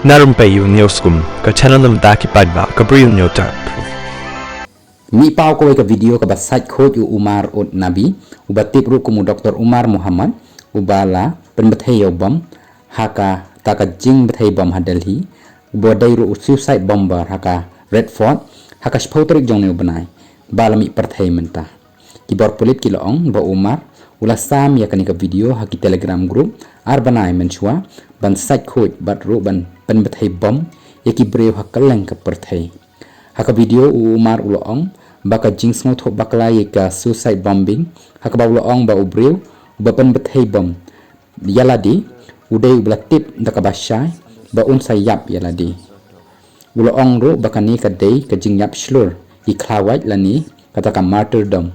Na Rympei U ka channel nabynta ki paidbah ka Bri U Hynñiewtrep. Mi pau ko ka video ka sait khuid u Umar ut Nabi uba tip ru kumu Dr. Umar Muhammad ubala pynbthei bom haka taka jing bthei bom hadelhi uba dai ru suicide bomber haka Redford haka spotrik jong ne banai bala mi parthei menta kibor polit kilong ba Umar ula sam ya kanika video haki telegram group ar banai menchua ban sait khuid bat ru ban pynbthei bom yaki breu hakaleng ka parthei haka video Umar uloong baka jing sngo tho bakla yeka suicide bombing haka ba uloong ba ubreu ba pynbthei bom yaladi udai ubla tip daka basya ba unsay yap yaladi uloong ru bakani ka dei ka jing yap shlur iklawaj lani kata ka martyrdom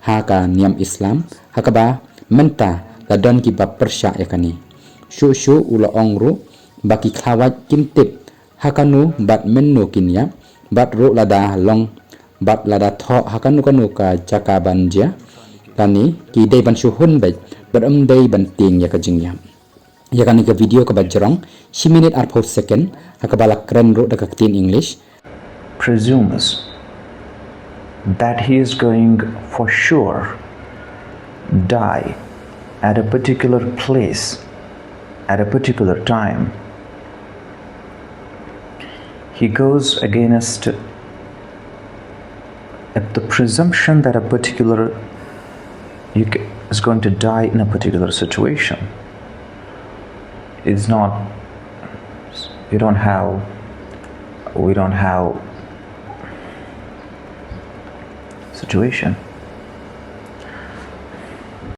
haka niam Islam haka ba menta ladon ki ba persya yakani shu uloong ru baki klawaj kintip hakanu bat mennu kinya bat ru lada long bat lada tho hakanu kanu ka jaka banja tani ki dei ban shuhun bai bat dei ban ting ya ka jingya ya kani ka video ka bajrong 1 minute ar 4 second hakabala kren ru da ka tin English presumes that he is going for sure die at a particular place at a particular time. He goes against the presumption that a particular is going to die in a particular situation. It's not, we don't have situation.